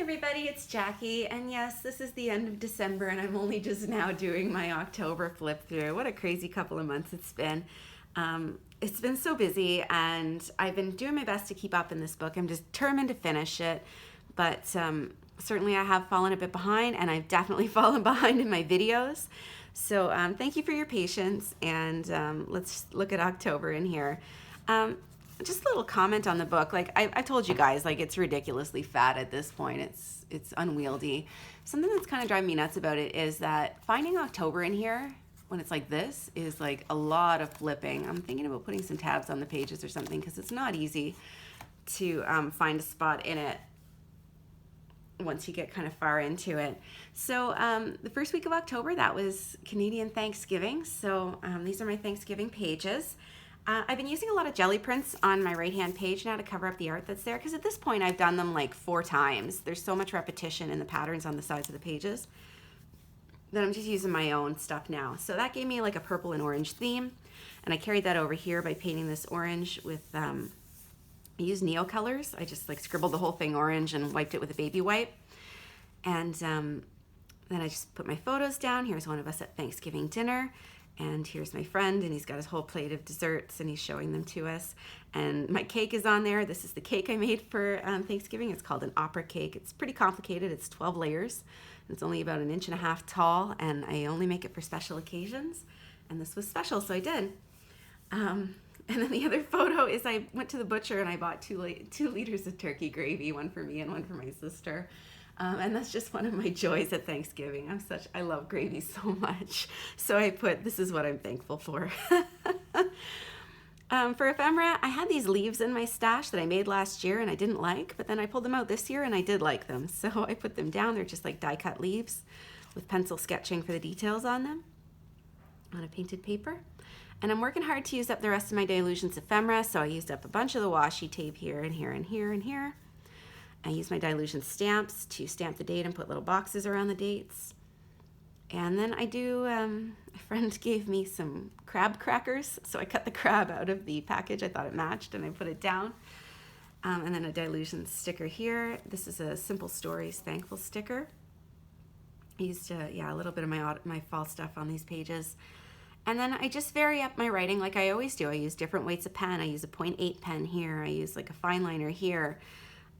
everybody, it's Jackie, and yes, this is the end of December and I'm only just now doing my October flip through. What a crazy couple of months it's been. It's been so busy and I've been doing my best to keep up in this book. I'm determined to finish it, but certainly I have fallen a bit behind, and I've definitely fallen behind in my videos. So thank you for your patience, and let's look at October in here. Just a little comment on the book. Like I told you guys, like it's ridiculously fat at this point. It's unwieldy. Something that's kind of driving me nuts about it is that finding October in here when it's like this is like a lot of flipping. I'm thinking about putting some tabs on the pages or something because it's not easy to find a spot in it once you get kind of far into it. So the first week of October, that was Canadian Thanksgiving. So these are my Thanksgiving pages. I've been using a lot of jelly prints on my right hand page now to cover up the art that's there, because at this point I've done them like 4 times. There's so much repetition in the patterns on the sides of the pages that I'm just using my own stuff now. So that gave me like a purple and orange theme, and I carried that over here by painting this orange with I used Neo colors. I just like scribbled the whole thing orange and wiped it with a baby wipe. And then I just put my photos down. Here's one of us at Thanksgiving dinner. And here's my friend, and he's got his whole plate of desserts, and he's showing them to us. And my cake is on there. This is the cake I made for Thanksgiving. It's called an opera cake. It's pretty complicated. It's 12 layers. It's only about 1.5 inches tall, and I only make it for special occasions. And this was special, so I did. And then the other photo is I went to the butcher and I bought 2 liters of turkey gravy, one for me and one for my sister. And that's just one of my joys at Thanksgiving. I love gravy so much. So I put, this is what I'm thankful for. For ephemera, I had these leaves in my stash that I made last year and I didn't like, but then I pulled them out this year and I did like them. So I put them down. They're just like die cut leaves with pencil sketching for the details on them on a painted paper. And I'm working hard to use up the rest of my Dylusions ephemera, so I used up a bunch of the washi tape here and here and here and here. I use my Dylusions stamps to stamp the date and put little boxes around the dates. And then I do, a friend gave me some crab crackers, so I cut the crab out of the package. I thought it matched, and I put it down. And then a Dylusions sticker here. This is a Simple Stories Thankful sticker. I used a little bit of my fall stuff on these pages. And then I just vary up my writing like I always do. I use different weights of pen. I use a 0.8 pen here. I use like a fine liner here.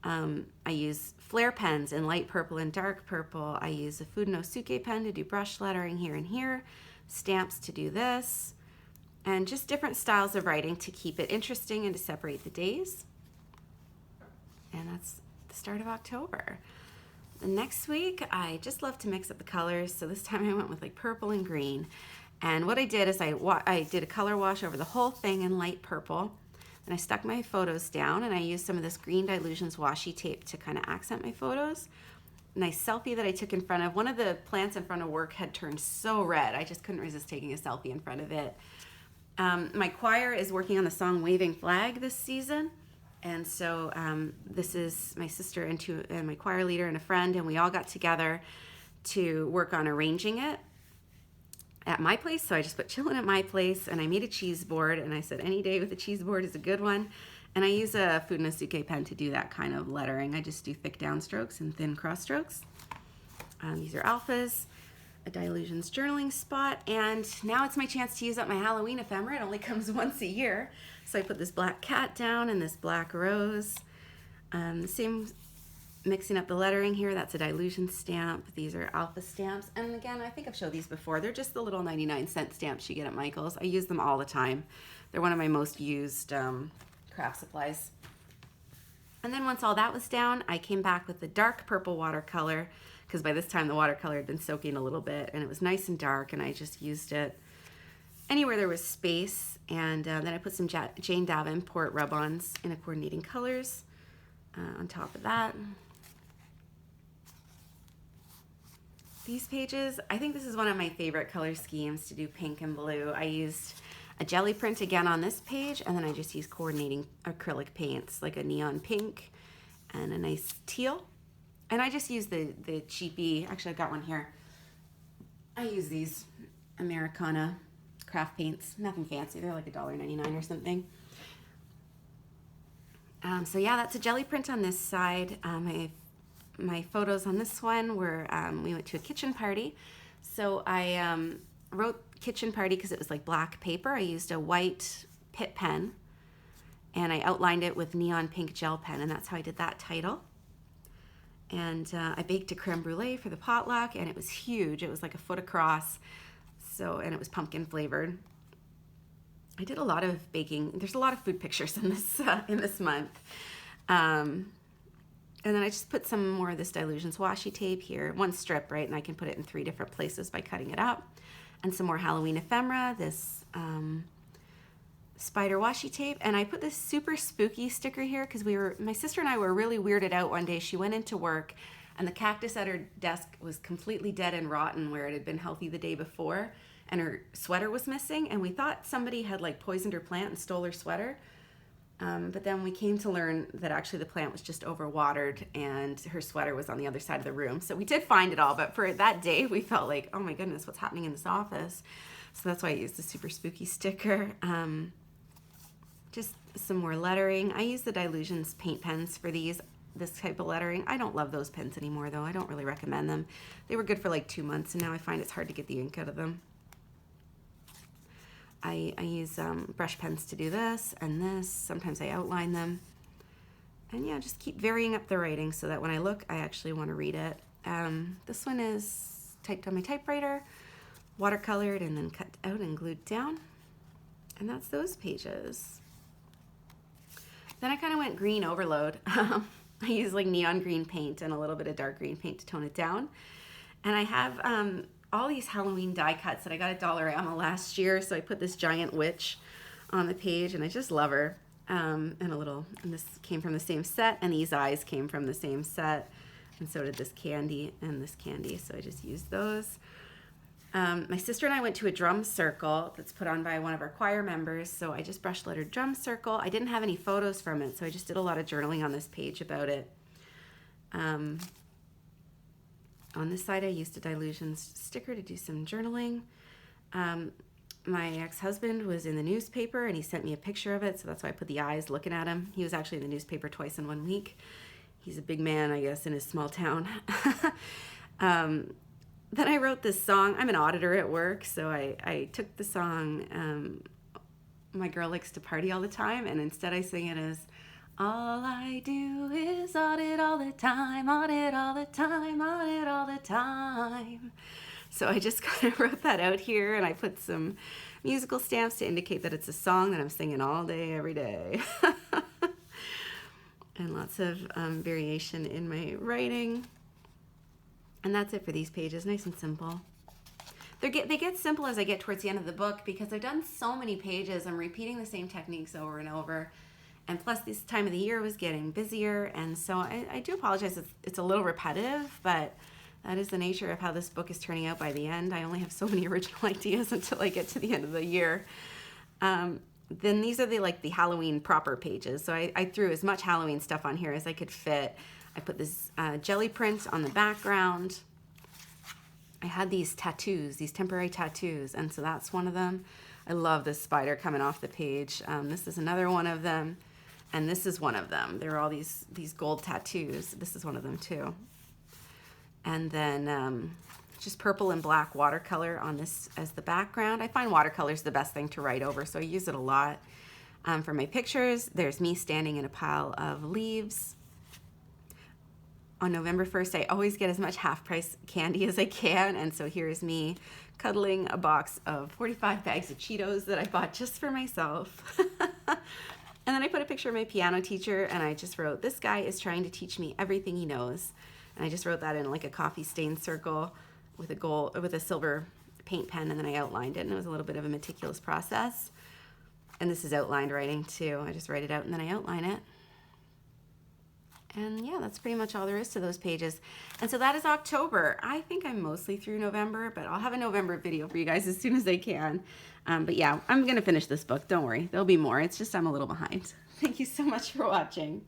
I use flare pens in light purple and dark purple. I use a Fudenosuke pen to do brush lettering here and here. Stamps to do this. And just different styles of writing to keep it interesting and to separate the days. And that's the start of October. The next week, I just love to mix up the colors. So this time I went with like purple and green. And what I did is I did a color wash over the whole thing in light purple. Then I stuck my photos down, and I used some of this green Dylusions washi tape to kind of accent my photos. Nice selfie that I took in front of. One of the plants in front of work had turned so red, I just couldn't resist taking a selfie in front of it. My choir is working on the song Waving Flag this season. And so this is my sister and my choir leader and a friend, and we all got together to work on arranging it at my place. So I just put chillin' at my place, and I made a cheese board, and I said any day with a cheese board is a good one. And I use a Fudenosuke pen to do that kind of lettering. I just do thick downstrokes and thin cross strokes. These are alphas, a Dylusions journaling spot, and now it's my chance to use up my Halloween ephemera. It only comes once a year. So I put this black cat down and this black rose. The same, mixing up the lettering here. That's a Dylusions stamp. These are alpha stamps. And again, I think I've showed these before. They're just the little 99-cent stamps you get at Michael's. I use them all the time. They're one of my most used craft supplies. And then once all that was down, I came back with the dark purple watercolor, because by this time the watercolor had been soaking a little bit and it was nice and dark, and I just used it anywhere there was space. And then I put some Jane Davenport rub-ons in a coordinating colors on top of that. These pages, I think this is one of my favorite color schemes to do pink and blue. I used a jelly print again on this page, and then I just used coordinating acrylic paints like a neon pink and a nice teal. And I just use the cheapy, actually I've got one here. I use these Americana craft paints, nothing fancy, they're like $1.99 or something. So yeah, that's a jelly print on this side. I my photos on this one were, we went to a kitchen party. So I wrote kitchen party because it was like black paper. I used a white Pitt pen and I outlined it with neon pink gel pen, and that's how I did that title. And I baked a creme brulee for the potluck, and it was huge. It was like a foot across, and it was pumpkin flavored. I did a lot of baking. There's a lot of food pictures in this month. And then I just put some more of this Dylusions washi tape here, one strip, right? And I can put it in 3 different places by cutting it up. And some more Halloween ephemera, this spider washi tape. And I put this super spooky sticker here because my sister and I were really weirded out one day. She went into work and the cactus at her desk was completely dead and rotten where it had been healthy the day before. And her sweater was missing. And we thought somebody had like poisoned her plant and stole her sweater. But then we came to learn that actually the plant was just overwatered and her sweater was on the other side of the room. So we did find it all, but for that day we felt like, oh my goodness, what's happening in this office? So that's why I used the super spooky sticker. Just some more lettering. I use the Dylusions paint pens for this type of lettering. I don't love those pens anymore though. I don't really recommend them. They were good for like 2 months and now I find it's hard to get the ink out of them. I use brush pens to do this and this. Sometimes I outline them. And yeah, just keep varying up the writing so that when I look, I actually want to read it. This one is typed on my typewriter, watercolored, and then cut out and glued down. And that's those pages. Then I kind of went green overload. I use like neon green paint and a little bit of dark green paint to tone it down. And I have all these Halloween die cuts that I got at Dollarama last year. So I put this giant witch on the page and I just love her. And this came from the same set and these eyes came from the same set. And so did this candy and this candy. So I just used those. My sister and I went to a drum circle that's put on by one of our choir members. So I just brush lettered drum circle. I didn't have any photos from it. So I just did a lot of journaling on this page about it. On this side, I used a Dylusions sticker to do some journaling. My ex-husband was in the newspaper and he sent me a picture of it, so that's why I put the eyes looking at him. He was actually in the newspaper twice in 1 week. He's a big man, I guess, in his small town. Then I wrote this song. I'm an auditor at work, so I took the song, My Girl Likes to Party All the Time, and instead I sing it as, all I do is audit all the time, audit all the time, audit all the time. So I just kind of wrote that out here and I put some musical stamps to indicate that it's a song that I'm singing all day, every day. And lots of variation in my writing. And that's it for these pages, nice and simple. They get simple as I get towards the end of the book because I've done so many pages. I'm repeating the same techniques over and over. And plus this time of the year was getting busier. And so I do apologize if it's a little repetitive, but that is the nature of how this book is turning out by the end. I only have so many original ideas until I get to the end of the year. Then these are the Halloween proper pages. So I threw as much Halloween stuff on here as I could fit. I put this jelly print on the background. I had these tattoos, these temporary tattoos, and so that's one of them. I love this spider coming off the page. This is another one of them. And this is one of them. There are all these gold tattoos. This is one of them too. And then just purple and black watercolor on this as the background. I find watercolor is the best thing to write over, so I use it a lot. For my pictures, there's me standing in a pile of leaves. On November 1st, I always get as much half-price candy as I can, and so here's me cuddling a box of 45 bags of Cheetos that I bought just for myself. And then I put a picture of my piano teacher and I just wrote, this guy is trying to teach me everything he knows. And I just wrote that in like a coffee stain circle with a silver paint pen, and then I outlined it, and it was a little bit of a meticulous process. And this is outlined writing too. I just write it out and then I outline it. And yeah, that's pretty much all there is to those pages. And so that is October. I think I'm mostly through November, but I'll have a November video for you guys as soon as I can. But yeah, I'm going to finish this book. Don't worry. There'll be more. It's just I'm a little behind. Thank you so much for watching.